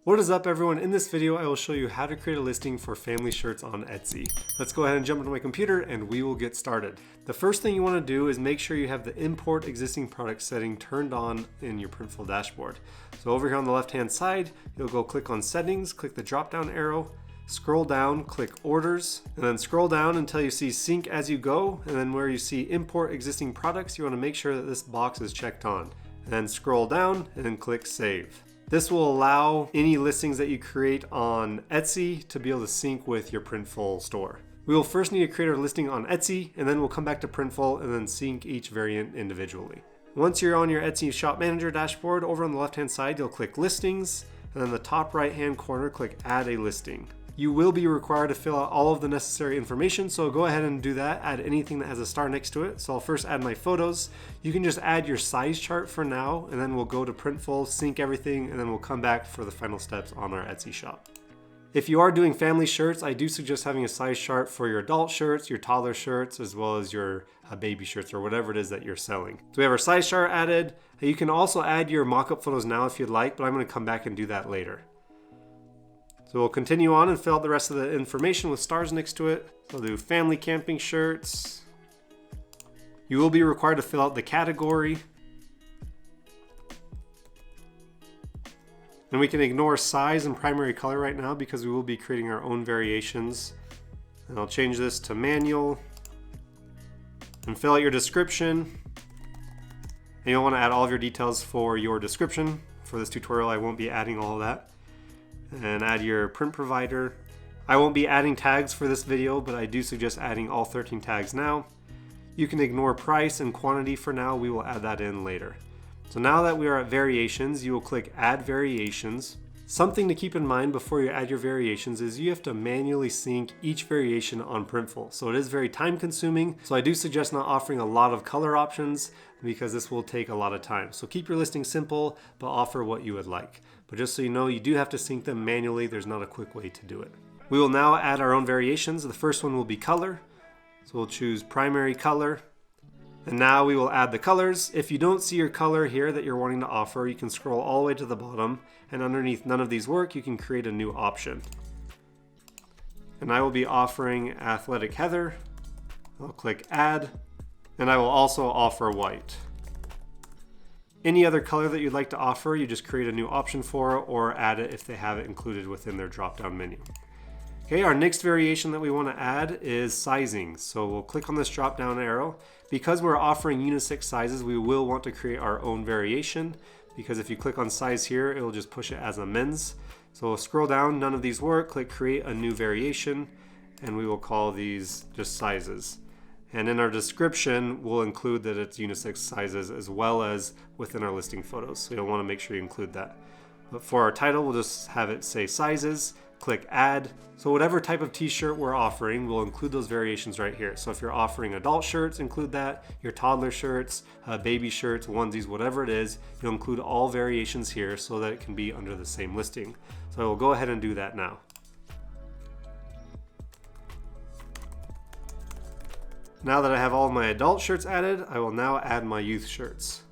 What is up everyone? In this video I will show you how to create a listing for family shirts on Etsy. Let's go ahead and jump into my computer and we will get started. The first thing you want to do is make sure you have the import existing product setting turned on in your Printful dashboard. So over here on the left hand side, you'll go click on settings, click the drop down arrow, scroll down, click orders, and then scroll down until you see sync as you go, and then where you see import existing products, you want to make sure that this box is checked on. And then scroll down and then click save. This will allow any listings that you create on Etsy to be able to sync with your Printful store. We will first need to create our listing on Etsy, and then we'll come back to Printful and then sync each variant individually. Once you're on your Etsy Shop Manager dashboard, over on the left hand side, you'll click Listings, and then the top right hand corner, click Add a Listing. You will be required to fill out all of the necessary information, so go ahead and do that. Add anything that has a star next to it. So I'll first add my photos. You can just add your size chart for now, and then we'll go to Printful, sync everything, and then we'll come back for the final steps on our Etsy shop. If you are doing family shirts, I do suggest having a size chart for your adult shirts, your toddler shirts, as well as your baby shirts or whatever it is that you're selling. So we have our size chart added. You can also add your mock-up photos now if you'd like, but I'm going to come back and do that later. So we'll continue on and fill out the rest of the information with stars next to it. We'll do family camping shirts. You will be required to fill out the category. And we can ignore size and primary color right now because we will be creating our own variations. And I'll change this to manual. And fill out your description. And you'll want to add all of your details for your description. For this tutorial, I won't be adding all of that. And add your print provider. I won't be adding tags for this video, but I do suggest adding all 13 tags now. You can ignore price and quantity for now. We will add that in later. So now that we are at variations, you will click Add Variations. Something to keep in mind before you add your variations is you have to manually sync each variation on Printful. So it is very time consuming. So I do suggest not offering a lot of color options because this will take a lot of time. So keep your listing simple, but offer what you would like. But just so you know, you do have to sync them manually. There's not a quick way to do it. We will now add our own variations. The first one will be color. So we'll choose primary color. And now we will add the colors. If you don't see your color here that you're wanting to offer, you can scroll all the way to the bottom, and underneath none of these work, you can create a new option. And I will be offering Athletic Heather. I'll click Add, and I will also offer white. Any other color that you'd like to offer, you just create a new option for, or add it if they have it included within their drop-down menu. Okay, our next variation that we want to add is sizing. So we'll click on this drop-down arrow. Because we're offering unisex sizes, we will want to create our own variation, because if you click on size here, it will just push it as a men's. So we'll scroll down, none of these work, click create a new variation, and we will call these just sizes. And in our description, we'll include that it's unisex sizes as well as within our listing photos. So you'll want to make sure you include that. But for our title, we'll just have it say sizes, click add. So whatever type of t-shirt we're offering, we'll include those variations right here. So if you're offering adult shirts, include that. Your toddler shirts, baby shirts, onesies, whatever it is, you'll include all variations here so that it can be under the same listing. So I will go ahead and do that now. Now that I have all of my adult shirts added, I will now add my youth shirts.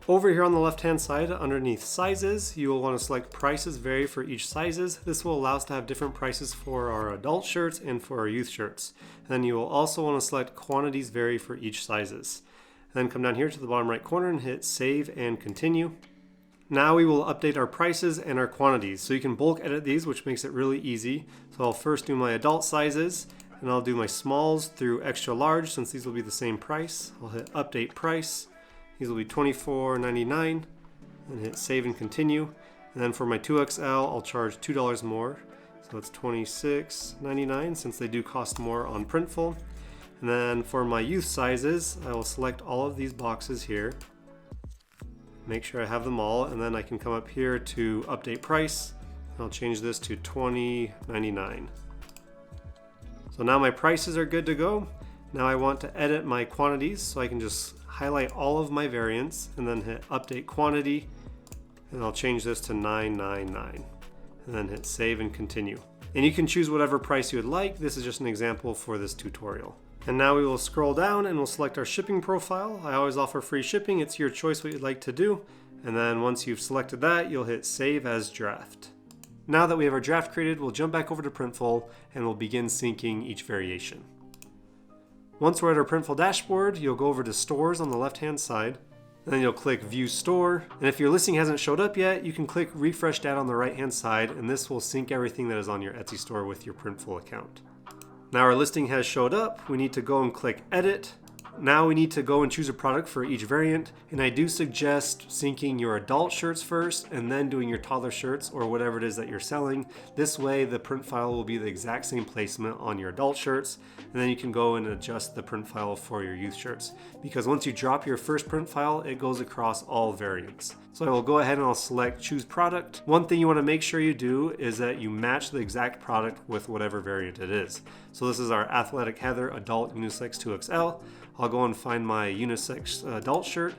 Over here on the left hand side, underneath sizes, you will want to select prices vary for each sizes. This will allow us to have different prices for our adult shirts and for our youth shirts. And then you will also want to select quantities vary for each sizes. And then come down here to the bottom right corner and hit save and continue. Now we will update our prices and our quantities. So you can bulk edit these, which makes it really easy. So I'll first do my adult sizes, and I'll do my smalls through extra large since these will be the same price. I'll hit update price. These will be $24.99 and hit save and continue. And then for my 2XL, I'll charge $2 more. So it's $26.99 since they do cost more on Printful. And then for my youth sizes, I will select all of these boxes here. Make sure I have them all, and then I can come up here to update price. I'll change this to $20.99. So now my prices are good to go. Now I want to edit my quantities, so I can just highlight all of my variants and then hit update quantity, and I'll change this to $9.99 and then hit save and continue. And you can choose whatever price you would like. This is just an example for this tutorial. And now we will scroll down and we'll select our shipping profile. I always offer free shipping. It's your choice what you'd like to do. And then once you've selected that, you'll hit Save as Draft. Now that we have our draft created, we'll jump back over to Printful and we'll begin syncing each variation. Once we're at our Printful dashboard, you'll go over to Stores on the left-hand side. Then you'll click View Store. And if your listing hasn't showed up yet, you can click Refresh Data on the right-hand side, and this will sync everything that is on your Etsy store with your Printful account. Now our listing has showed up. We need to go and click Edit. Now we need to go and choose a product for each variant, and I do suggest syncing your adult shirts first and then doing your toddler shirts or whatever it is that you're selling. This way the print file will be the exact same placement on your adult shirts, and then you can go and adjust the print file for your youth shirts, because once you drop your first print file, it goes across all variants. So I will go ahead and I'll select Choose Product. One thing you want to make sure you do is that you match the exact product with whatever variant it is. So this is our Athletic Heather Adult Unisex 2XL. I'll go and find my unisex adult shirt.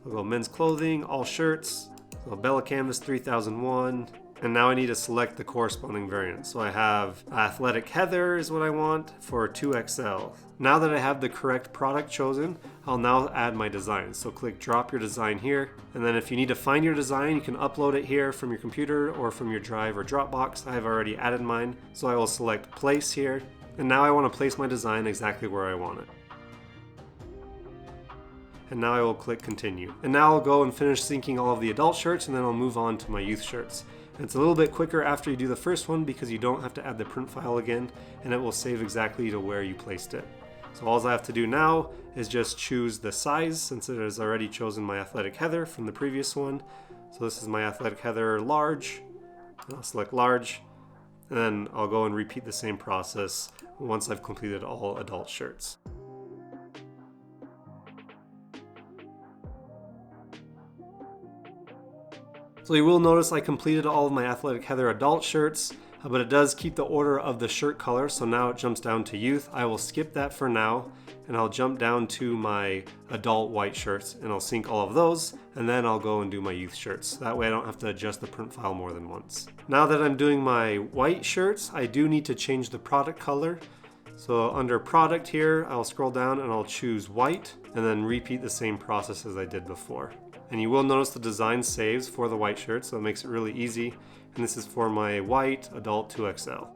I'll go men's clothing, all shirts. So Bella Canvas 3001. And now I need to select the corresponding variant. So I have Athletic Heather is what I want for 2XL. Now that I have the correct product chosen, I'll now add my design. So click Drop Your Design here. And then if you need to find your design, you can upload it here from your computer or from your Drive or Dropbox. I have already added mine. So I will select Place here. And now I want to place my design exactly where I want it. And now I will click Continue. And now I'll go and finish syncing all of the adult shirts, and then I'll move on to my youth shirts. And it's a little bit quicker after you do the first one because you don't have to add the print file again, and it will save exactly to where you placed it. So all I have to do now is just choose the size, since it has already chosen my Athletic Heather from the previous one. So this is my Athletic Heather large. I'll select large, and then I'll go and repeat the same process once I've completed all adult shirts. So you will notice I completed all of my Athletic Heather adult shirts, but it does keep the order of the shirt color, so now it jumps down to youth. I will skip that for now, and I'll jump down to my adult white shirts, and I'll sync all of those, and then I'll go and do my youth shirts. That way I don't have to adjust the print file more than once. Now that I'm doing my white shirts, I do need to change the product color. So under product here, I'll scroll down and I'll choose white, and then repeat the same process as I did before. And you will notice the design saves for the white shirt, so it makes it really easy. And this is for my white adult 2XL.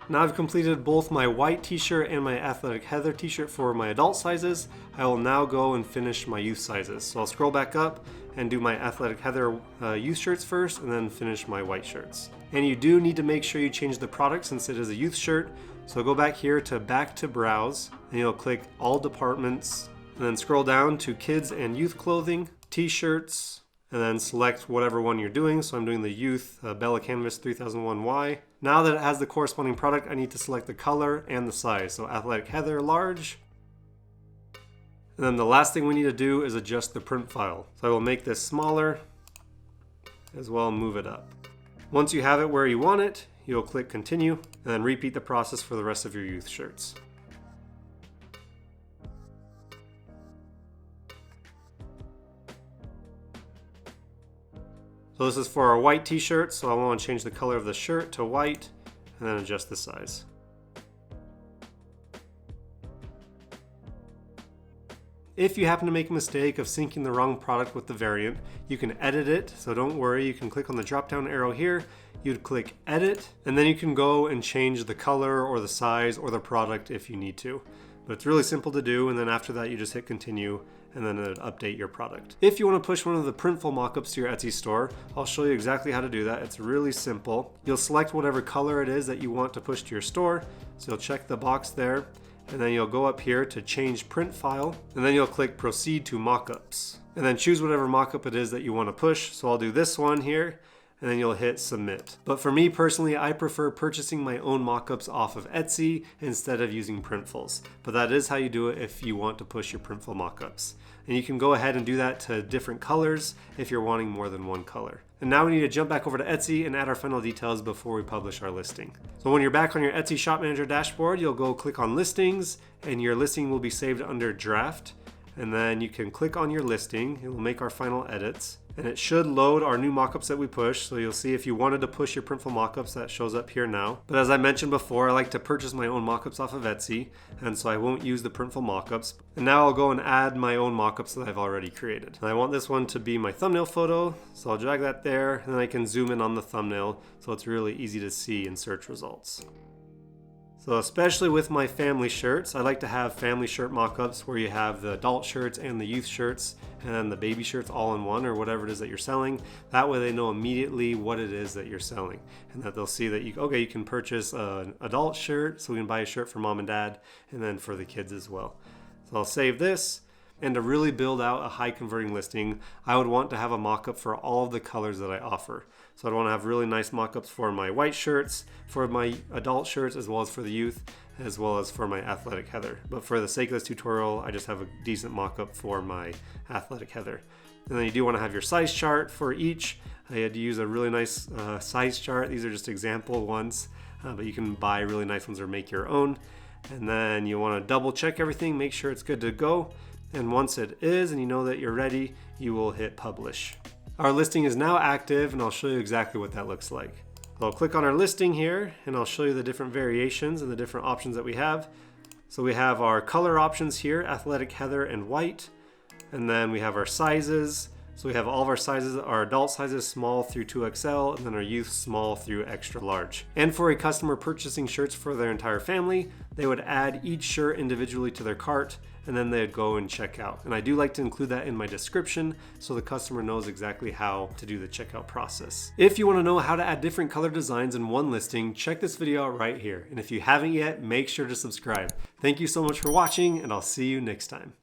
Now I've completed both my white t-shirt and my Athletic Heather t-shirt for my adult sizes. I will now go and finish my youth sizes. So I'll scroll back up and do my Athletic Heather youth shirts first, and then finish my white shirts. And you do need to make sure you change the product since it is a youth shirt. So go back here to Back to Browse, and you'll click All Departments, and then scroll down to Kids and Youth Clothing, T-shirts, and then select whatever one you're doing. So I'm doing the Youth Bella Canvas 3001Y. Now that it has the corresponding product, I need to select the color and the size. So Athletic Heather large. And then the last thing we need to do is adjust the print file. So I will make this smaller, as well move it up. Once you have it where you want it, you'll click Continue, and then repeat the process for the rest of your youth shirts. So this is for our white t-shirt, so I want to change the color of the shirt to white, and then adjust the size. If you happen to make a mistake of syncing the wrong product with the variant, you can edit it, so don't worry. You can click on the drop down arrow here, you'd click Edit, and then you can go and change the color or the size or the product if you need to. But it's really simple to do, and then after that you just hit Continue, and then it'll update your product. If you want to push one of the Printful mockups to your Etsy store, I'll show you exactly how to do that. It's really simple. You'll select whatever color it is that you want to push to your store, so you'll check the box there, and then you'll go up here to change print file, and then you'll click Proceed to Mockups, and then choose whatever mockup it is that you want to push. So I'll do this one here, and then you'll hit Submit. But for me personally, I prefer purchasing my own mockups off of Etsy instead of using Printfuls. But that is how you do it if you want to push your Printful mockups. And you can go ahead and do that to different colors if you're wanting more than one color. And now we need to jump back over to Etsy and add our final details before we publish our listing. So when you're back on your Etsy Shop Manager dashboard, you'll go click on Listings, and your listing will be saved under Draft. And then you can click on your listing, it will make our final edits. and it should load our new mockups that we push. So you'll see if you wanted to push your Printful mockups, that shows up here now. But as I mentioned before, I like to purchase my own mockups off of Etsy, and so I won't use the Printful mockups. And now I'll go and add my own mockups that I've already created. And I want this one to be my thumbnail photo, so I'll drag that there, and then I can zoom in on the thumbnail so it's really easy to see in search results. So especially with my family shirts, I like to have family shirt mockups where you have the adult shirts and the youth shirts and then the baby shirts all in one, or whatever it is that you're selling. That way they know immediately what it is that you're selling, and that they'll see that you can purchase an adult shirt, so we can buy a shirt for mom and dad, and then for the kids as well. So I'll save this. And to really build out a high converting listing, I would want to have a mockup for all of the colors that I offer. So I'd want to have really nice mockups for my white shirts, for my adult shirts, as well as for the youth, as well as for my athletic heather. But for the sake of this tutorial, I just have a decent mockup for my athletic heather. And then you do want to have your size chart for each. I had to use a really nice size chart. These are just example ones, but you can buy really nice ones or make your own. And then you want to double check everything, make sure it's good to go. And once it is and you know that you're ready, you will hit publish. Our listing is now active, and I'll show you exactly what that looks like. I'll click on our listing here, and I'll show you the different variations and the different options that we have. So we have our color options here, athletic heather and white. And then we have our sizes. So we have all of our sizes, our adult sizes small through 2XL, and then our youth small through extra large. And for a customer purchasing shirts for their entire family, they would add each shirt individually to their cart, and then they'd go and check out. And I do like to include that in my description so the customer knows exactly how to do the checkout process. If you want to know how to add different color designs in one listing, check this video out right here. And if you haven't yet, make sure to subscribe. Thank you so much for watching, and I'll see you next time.